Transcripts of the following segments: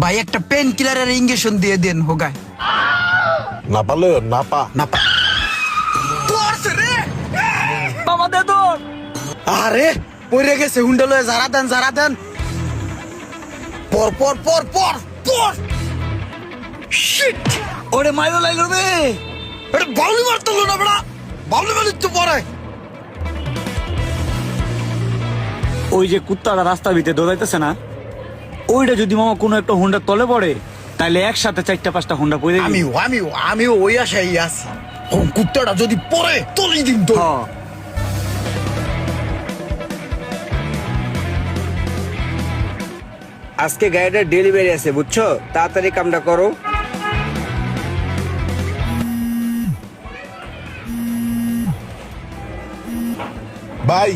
ভাই একটা pen কিলারের injection দিয়ে দেন হোগায়। না পারলে না পা। বাবা দে তোর। আরে পড়ে গেছে হুন্ডা লয়ে যারা দেন পর পর পর পর পর শিট ওরে মাইলো লাইলো রে আরে বাউলি মারতো না বড়া বাউলি মারতো পরে ওই যে কুত্তাটা রাস্তার ভিতরে দৌড়াইতেছে না, ওইটা যদি মামা কোনো একটা হুন্ডার তলে পড়ে তাহলে একসাথে 4-5টা হুন্ডা পড়ে যাবে। আমিও ওই আশাই আছি। কুত্তাটা যদি পরে তলি দিন তো। আজকে গাড়িটার ডেলিভারি আছে বুঝছো, তাড়াতাড়ি কামটা করো। ভাই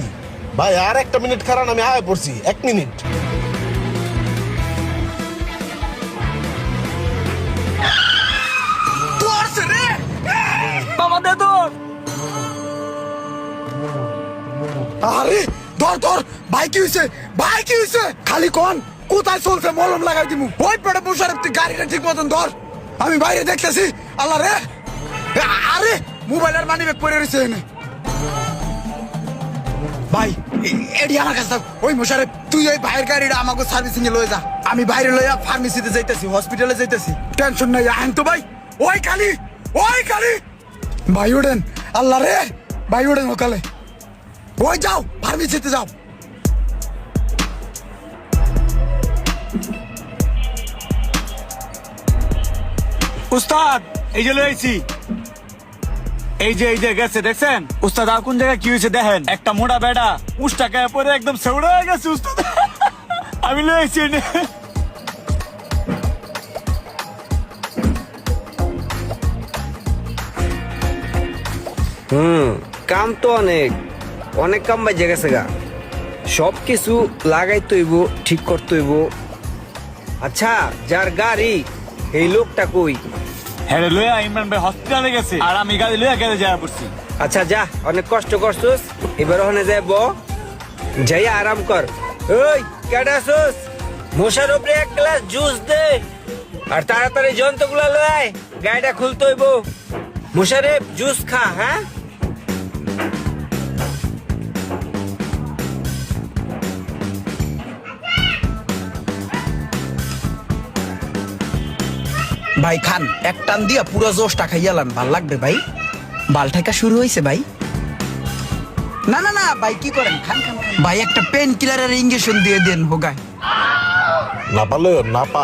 ভাই আর একটা মিনিট খারাপ, আমি আয় পড়ছি। 1 মিনিট। বাবা দে তোর। আরে ধর ধর ভাই কি হইছে খালি কোন কোথায় চলছে মলম লাগাই দিমু। ওই পেটে বসার তুই গাড়িটা ঠিক মতন ধর, আমি বাইরে দেখতেছি। আল্লাহ রে আরে মোবাইলের মানি ব্যাগ পড়ে রয়েছে এনে। ভাই এডি আমার কাছে থাক। ওই মোশারে তুই ওই ভাইয়ের গাড়িটা আমাকে সার্ভিসিং এ লয়ে যা, আমি বাইরে লইয়া ফার্মেসিতে যাইতেছি, হসপিটালে যাইতেছি। টেনশন নাই আইন তো ভাই। ওই খালি ভাই ওঠেন। আল্লাহ রে ভাই ওঠেন সকালে। ওই যাও ফার্মেসিতে যাও। উস্তাদ এই যে লইছি, এই যে গেছে দেখছেন উস্তাদ। আর কোন জায়গায় কি হয়েছে দেখেন, একটা মোটা বেড়া উষ্টাকে পরে একদম সেউড়ে হয়ে গেছে উস্তাদ। আমি লইছি কাম তো অনেক কাম বাজে গেছে গা, সব কিছু লাগাইতে হইব, ঠিক করতে হইব। আচ্ছা যার গাড়ি এই লোকটা কই? হ্যাঁ লইয়া ইমরান ভাই হসপিটালে গেছে আর আমি গাড়ি লইয়া গেলে যাওয়া পড়ছি। আচ্ছা যা, অনেক কষ্ট করছস, এবার ওখানে যাইব, যাই আরাম কর। ওই কেডাছস, মশার উপরে 1 গ্লাস জুস দে আর তাড়াতাড়ি যন্ত্রগুলা লয়, গাড়িটা খুলতে হইব। মশারে জুস খা। হ্যাঁ ভাই খান, এক টান দিয়া পুরো জোশটা খাইয়ালান, ভাল লাগবে ভাই। বাল ঠেকা শুরু হয়েছে ভাই। না ভাই কি করেন, খান ভাই একটা পেন কিলারের ইঞ্জেকশন দিয়ে দেন হোগায়। না পারলে না পা।